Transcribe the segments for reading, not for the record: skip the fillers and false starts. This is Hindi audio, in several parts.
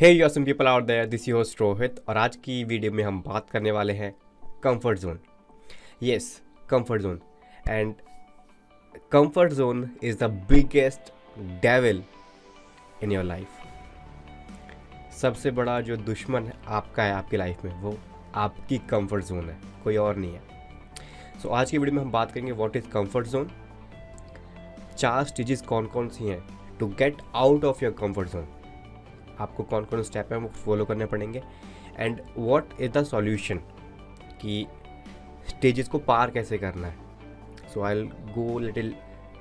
Hey you some people out there, this your host Rohit. और आज की वीडियो में हम बात करने वाले हैं comfort zone. Yes, comfort zone. And comfort zone is the biggest devil in your life. सबसे बड़ा जो दुश्मन है आपका है आपकी लाइफ में, वो आपकी कंफर्ट जोन है, कोई और नहीं है। सो आज की वीडियो में हम बात करेंगे what is comfort zone, 4 stages कौन कौन सी हैं to get out of your comfort zone. आपको कौन कौन स्टेप है वो फॉलो करने पड़ेंगे, and what is the solution कि स्टेजेस को पार कैसे करना है। So I will go little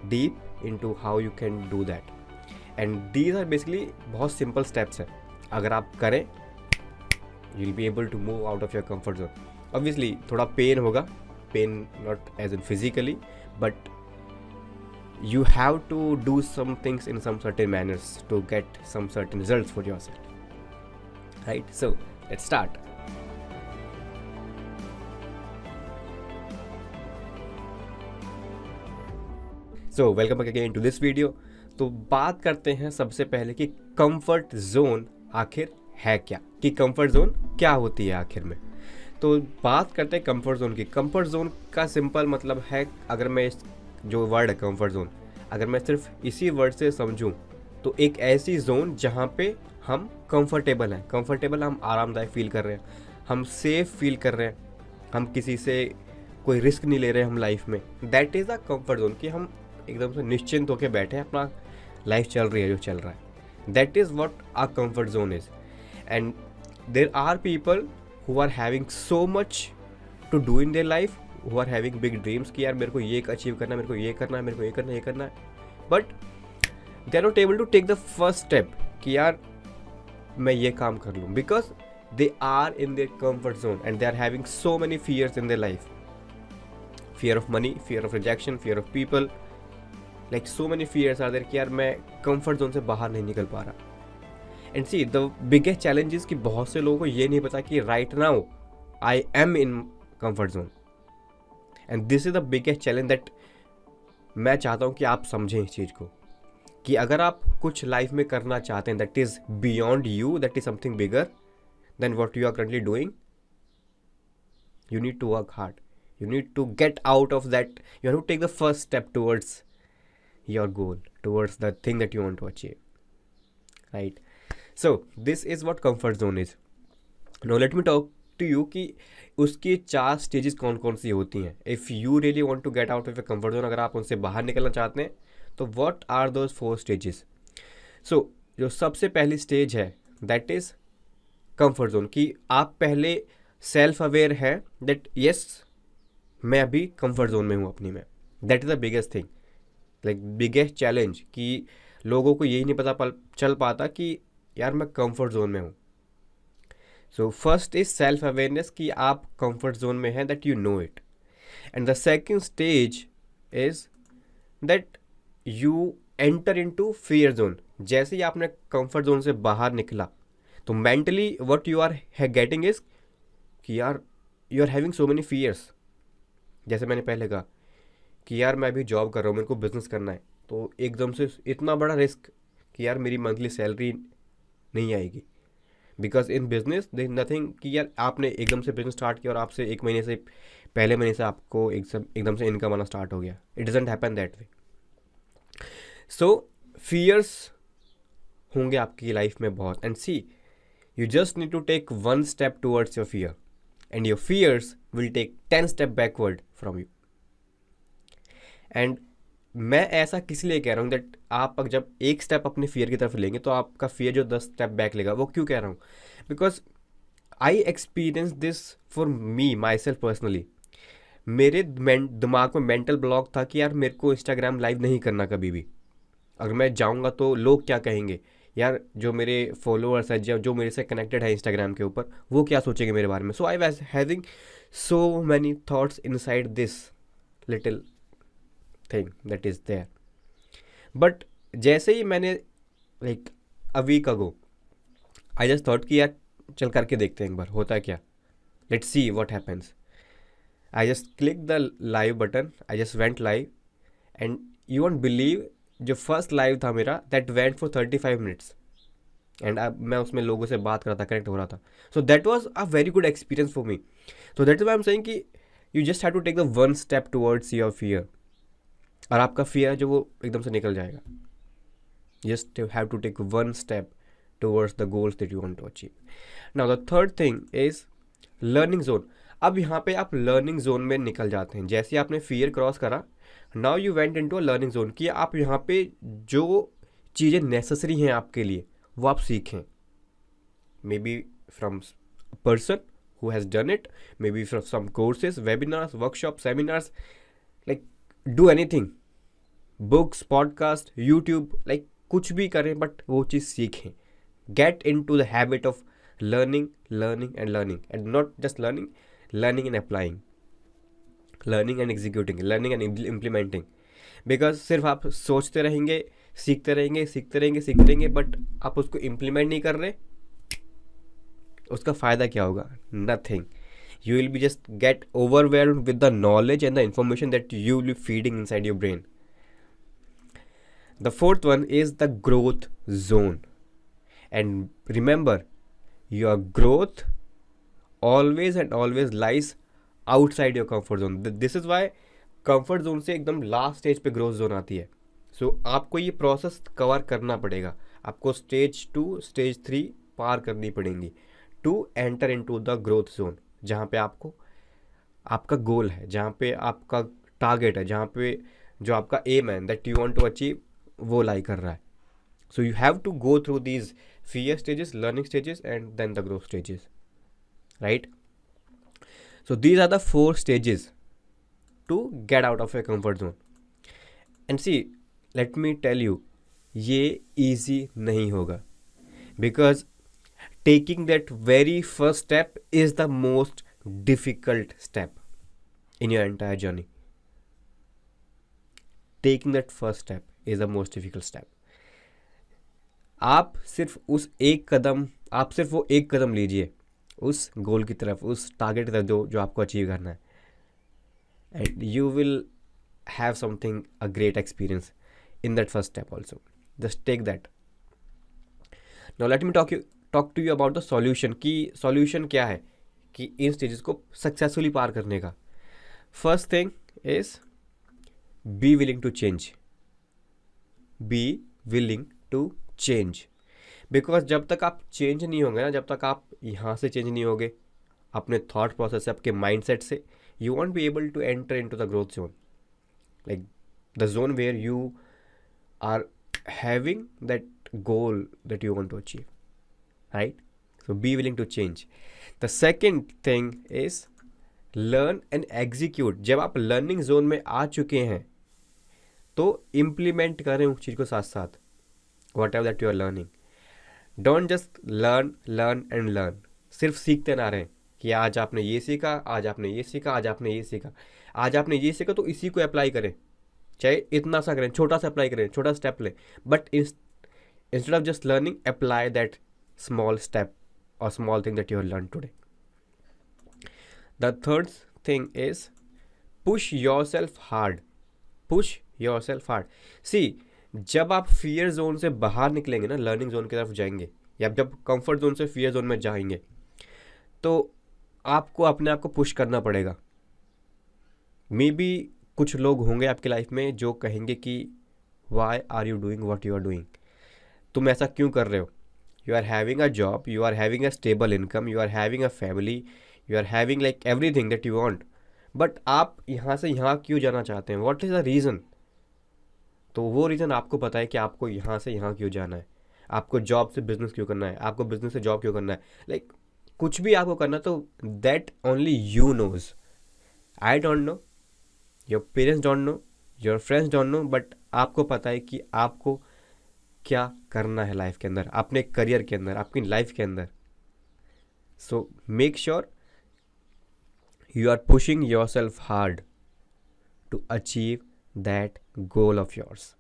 deep into how you can do that, and these are basically बहुत सिंपल स्टेप्स हैं। अगर आप करें you will be able to move out of your comfort zone. Obviously थोड़ा पेन होगा, pain not as in physically, but you have to do some things in some certain manners to get some certain results for yourself, right? So let's start. So welcome back again to this video. तो बात करते हैं सबसे पहले कि कंफर्ट जोन आखिर है क्या, कि कंफर्ट जोन क्या होती है आखिर में। तो बात करते हैं कंफर्ट जोन की। कंफर्ट जोन का सिंपल मतलब है, अगर मैं जो वर्ड है कंफर्ट जोन, अगर मैं सिर्फ इसी वर्ड से समझूं तो एक ऐसी जोन जहां पे हम कंफर्टेबल हैं। कंफर्टेबल, हम आरामदायक फील कर रहे हैं, हम सेफ फील कर रहे हैं, हम किसी से कोई रिस्क नहीं ले रहे हैं हम लाइफ में। That is a comfort zone, कि हम एकदम से निश्चिंत होकर बैठे हैं, अपना लाइफ चल रही है जो चल रहा है। That is what a comfort zone is. And there are people who are having so much to do in their life, who are having big dreams कि यार मेरे को ये अचीव करना है, मेरे को ये करना है, मेरे को ये करना है, ये करना है, but they are not able to take the first step कि यार मैं ये काम कर लूँ, because they are in their comfort zone and they are having so many fears in their life. Fear of money, fear of rejection, fear of people, like so many fears are there कि यार मैं कंफर्ट जोन से बाहर नहीं निकल पा रहा। And see the biggest challenge is कि बहुत से लोगों को ये नहीं पता कि right now I am in comfort zone, and this is the biggest challenge that मैं चाहता हूँ कि आप समझें इस चीज़ को, कि अगर आप कुछ लाइफ में करना चाहते हैं that is beyond you, that is something bigger than what you are currently doing, you need to work hard, you need to get out of that, you have to take the first step towards your goal, towards the thing that you want to achieve, right? So this is what comfort zone is. Now let me talk to you कि उसकी 4 स्टेजेस कौन कौन सी होती हैं। If you really want to get out of a comfort zone, अगर आप उनसे बाहर निकलना चाहते हैं, तो what are those 4 stages. So जो सबसे पहली स्टेज है दैट इज़ कंफर्ट जोन, कि आप पहले सेल्फ अवेयर है दैट यस मैं अभी कंफर्ट जोन में हूँ अपनी में। That is the biggest thing, like biggest challenge, कि लोगों को यही नहीं पता चल पाता कि यार मैं कंफर्ट जोन में हूँ। So first is self awareness, कि आप कंफर्ट जोन में हैं, that you know it. And the second stage is that you enter into fear zone. जैसे ही आपने कंफर्ट जोन से बाहर निकला तो mentally what you are getting is कि यार you are having so many fears. जैसे मैंने पहले कहा कि यार मैं अभी जॉब कर रहा हूँ, मेरे को बिजनेस करना है, तो एकदम से इतना बड़ा रिस्क कि यार मेरी मंथली सैलरी नहीं आएगी, because in business there is nothing कि यार आपने एकदम से बिजनेस स्टार्ट किया और आपसे एक महीने से पहले महीने से आपको एकदम से इनकम आना स्टार्ट हो गया। It doesn't happen that way. So fears होंगे आपकी लाइफ में बहुत, and see you just need to take 1 step towards your fear and your fears will take 10 step backward from you. And मैं ऐसा किस लिए कह रहा हूँ दैट आप जब एक स्टेप अपने फियर की तरफ लेंगे तो आपका फियर जो 10 स्टेप बैक लेगा। वो क्यों कह रहा हूँ, because I experience this for me my self personally. मेरे दिमाग में मेंटल ब्लॉक था कि यार मेरे को इंस्टाग्राम लाइव नहीं करना कभी भी। अगर मैं जाऊँगा तो लोग क्या कहेंगे, यार जो मेरे फॉलोअर्स हैं, जो मेरे से कनेक्टेड है इंस्टाग्राम के ऊपर, वो क्या सोचेंगे मेरे बारे में। So I was having so many thoughts inside this little thing that is there. But जैसे ही मैंने like a week ago I just thought कि यार चल करके देखते हैं एक बार होता है क्या, let's see what happens. I just click the live button, I just went live, and you won't believe जो फर्स्ट लाइव था मेरा that went for 35 minutes. And मैं उसमें लोगों से बात कर रहा था, कनेक्ट हो रहा था. So that was a very good experience for me. तो that is why I'm saying कि you just have to take the one step towards your fear, और आपका फियर जो वो एकदम से निकल जाएगा. Just have to take one step towards the goals that you want to achieve. Now the third thing is learning zone. अब यहाँ पे आप लर्निंग जोन में निकल जाते हैं. जैसे आपने फियर क्रॉस करा, now you went into a learning zone, कि आप यहाँ पे जो चीज़ें नेसेसरी हैं आपके लिए वो आप सीखें. May be from person who has done it, maybe from some courses, webinars, workshops, seminars, like do anything, books, podcast, YouTube, like कुछ भी करें बट वो चीज़ सीखें. Get into the habit of learning, learning and learning, and not just learning, learning and applying, learning and executing, learning and implementing. Because सिर्फ आप सोचते रहेंगे, सीखते रहेंगे, सीखते रहेंगे, सीखते रहेंगे, बट आप उसको इम्प्लीमेंट नहीं कर रहे, उसका फ़ायदा क्या होगा? Nothing. You will be just get overwhelmed with the knowledge and the information that you will be feeding inside your brain. The fourth one is the growth zone. And remember, your growth always and always lies outside your comfort zone. This is why comfort zone से एकदम लास्ट स्टेज पे ग्रोथ जोन आती है. सो आपको ये प्रोसेस कवर करना पड़ेगा. आपको स्टेज 2, स्टेज 3 पार करनी पड़ेंगी to enter into the growth zone, जहाँ पे आपको आपका गोल है, जहाँ पे आपका टारगेट है, जहाँ पे जो आपका एम है that you want to achieve, वो लाई कर रहा है. So you have to go through these fear stages, learning stages and then the growth stages, right? So these are the 4 stages to get out of a comfort zone. And see, let me tell you, ये ईजी नहीं होगा, because taking that very first step is the most difficult step in your entire journey. Taking that first step is the most difficult step. आप सिर्फ वो एक कदम लीजिए उस गोल की तरफ, उस टारगेट की तरफ जो आपको अचीव करना है, and you will have something, a great experience in that first step also. Just take that. Now let me talk to you about the solution, कि सॉल्यूशन क्या है कि इन स्टेजेस को सक्सेसफुली पार करने का. First thing is be willing to change. Be willing to change, because जब तक आप चेंज नहीं होंगे ना, जब तक आप यहाँ से चेंज नहीं होगे अपने थॉट प्रोसेस से, आपके माइंडसेट से, you won't be able to enter into the growth zone, like the zone where you are having that goal that you want to achieve, right? So be willing to change. The second thing is learn and execute. जब आप लर्निंग जोन में आ चुके हैं तो इम्प्लीमेंट करें उस चीज़ को साथ साथ, whatever that you are learning. Don't just learn and learn. सिर्फ सीखते ना रहें कि आज आपने ये सीखा, आज आपने ये सीखा, आज आपने ये सीखा, आज आपने ये सीखा तो इसी को अप्लाई करें, चाहे इतना सा करें, छोटा सा अप्लाई करें, छोटा स्टेप लें, but instead of just learning, apply that small step or small thing that you have learned today. The third thing is push yourself hard. Push yourself hard. See, जब आप फियर जोन से बाहर निकलेंगे ना, लर्निंग जोन की तरफ जाएंगे, या जब कंफर्ट जोन से फियर जोन में जाएंगे, तो आपको अपने आप को पुश करना पड़ेगा. मे बी कुछ लोग होंगे आपकी लाइफ में जो कहेंगे कि why are you doing what you are doing, तुम ऐसा क्यों कर रहे हो? You are having a job, you are having a stable income, you are having a family, you are having like everything that you want, but आप यहाँ से यहाँ क्यों जाना चाहते हैं? What is the reason? तो वो रीज़न आपको पता है कि आपको यहाँ से यहाँ क्यों जाना है, आपको जॉब से बिजनेस क्यों करना है, आपको बिजनेस से जॉब क्यों करना है, लाइक कुछ भी आपको करना, तो that only you knows. I don't know, your parents don't know, your friends don't know, but आपको पता है कि आपको क्या करना है लाइफ के अंदर, अपने करियर के अंदर, आपकी लाइफ के अंदर. So make sure you are pushing yourself hard to achieve that goal of yours.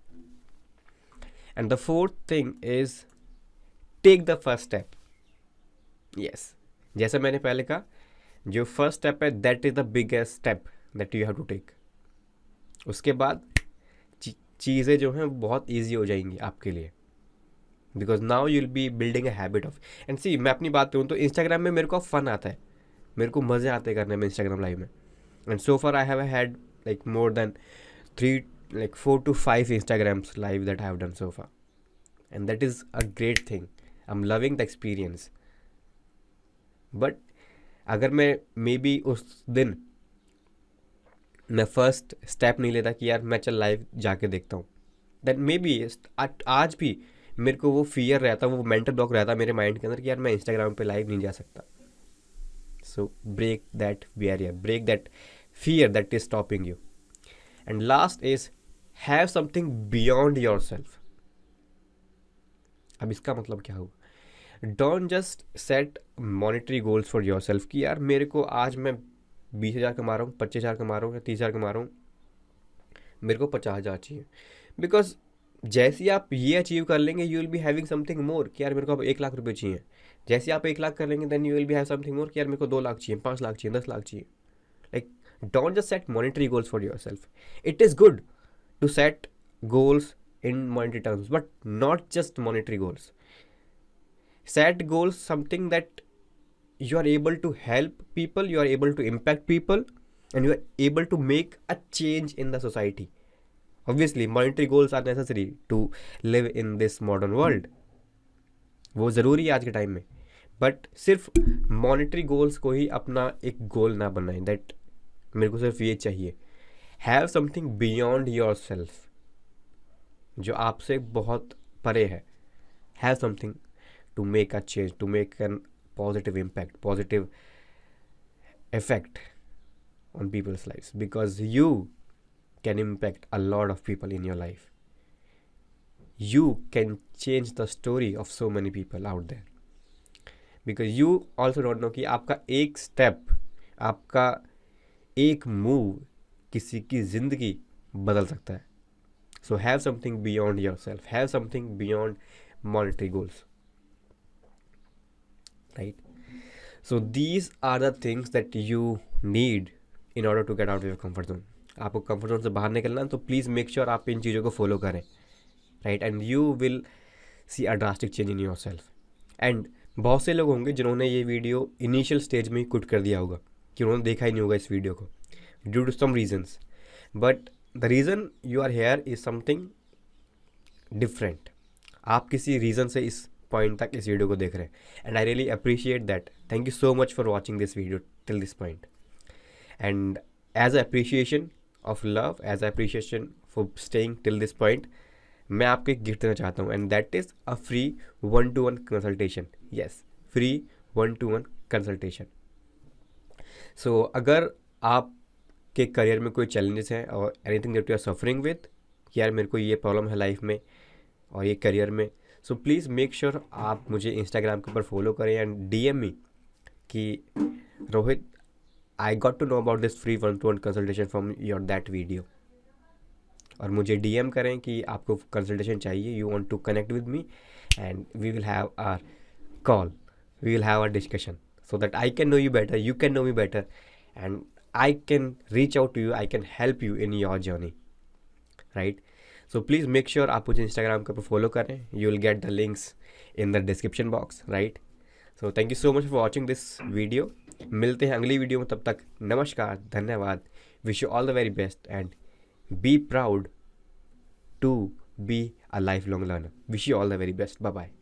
And the fourth thing is take the first step. Yes, जैसे मैंने पहले कहा, जो फर्स्ट स्टेप है that is the biggest step that you have to take. उसके बाद चीज़ें जो हैं बहुत ईजी हो जाएंगी आपके लिए. Because now you will be building a habit of and see मैं अपनी बात करूँ तो इंस्टाग्राम में मेरे को फन आता है, मेरे को मज़े आते हैं करने में इंस्टाग्राम लाइव में. And so far I have had like more than 3 like 4 to 5 Instagrams live that I have done so far, and that is a great thing. I'm loving the experience. But अगर मैं मे बी उस दिन मैं फर्स्ट स्टेप नहीं लेता कि यार मैं चल लाइव जाके देखता हूँ, दैन मे बी आज भी मेरे को वो फियर रहता, वो मेंटल ब्लॉक रहता मेरे माइंड के अंदर कि यार मैं इंस्टाग्राम पे लाइव नहीं जा सकता. So break that barrier, break that fear that is stopping you. And last is have something beyond yourself. अब इसका मतलब क्या हुआ? Don't just set monetary goals for yourself कि यार मेरे को आज मैं 20,000 कमा रहा हूँ, 25,000 कमा रहा हूँ या 30,000 कमा रहा हूँ, मेरे को 50,000 चाहिए. बिकॉज जैसे ही आप ये अचीव कर लेंगे you will be having something more कि यार मेरे को अब 1 लाख रुपये चाहिए. जैसे ही आप 1 लाख कर लेंगे then you will be have something more कि यार मेरे को 2 लाख चाहिए, 5 लाख चाहिए, 10 लाख चाहिए. Like don't just set monetary goals for your self. It is good to set goals in monetary terms, but not just monetary goals. Set goals something that you are able to help people, you are able to impact people, and you are able to make a change in the society. Obviously monetary goals are necessary to live in this modern world. वो ज़रूरी है आज के टाइम में, बट सिर्फ मॉनेटरी गोल्स को ही अपना एक गोल ना बनाएं दैट मेरे को सिर्फ ये चाहिए. Have something beyond yourself, जो आपसे बहुत परे है. Have something to make a change, to make an positive impact, positive effect on people's life, because you can impact a lot of people in your life. You can change the story of so many people out there, because you also don't know कि आपका एक स्टेप, आपका एक मूव किसी की ज़िंदगी बदल सकता है. So have something beyond yourself, have something beyond monetary goals, right? So these are the things that you need in order to get out of your comfort zone. आपको कंफर्ट जोन से बाहर निकलना है तो प्लीज़ मेक श्योर आप इन चीज़ों को फॉलो करें, right? And you will see a drastic change in your self. And बहुत से लोग होंगे जिन्होंने ये वीडियो इनिशियल स्टेज में ही क्विट कर दिया होगा, कि उन्होंने देखा ही नहीं होगा इस वीडियो को due to some reasons, but the reason you are here is something different. आप किसी रीज़न से इस पॉइंट तक इस वीडियो को देख रहे हैं, and I really appreciate that. Thank you so much for watching this video till this point. And as a appreciation of love, as a appreciation for staying till this point, मैं आपको एक गिफ्ट देना चाहता हूँ, and that is a free 1-to-1 consultation. Yes, free 1-to-1 consultation. So अगर आप के करियर में कोई चैलेंजेस हैं और anything that you are suffering with, कि यार मेरे को ये प्रॉब्लम है लाइफ में और ये करियर में, सो प्लीज़ मेक श्योर आप मुझे इंस्टाग्राम के ऊपर फॉलो करें एंड DM मी कि Rohit, I got to know about this free 1-to-1 consultation from your that video. और मुझे DM करें कि आपको कंसल्टेशन चाहिए, you want to connect with me, and we will have our call, we will have our discussion, so that I can know you better, you can know me better, and I can reach out to you, I can help you in your journey, right? So please make sure आप मुझे Instagram के ऊपर follow करें. You will get the links in the description box, right? So thank you so much for watching this video. मिलते हैं अगली वीडियो में, तब तक नमस्कार, धन्यवाद. Wish you all the very best and be proud to be a lifelong learner. Wish you all the very best. Bye bye.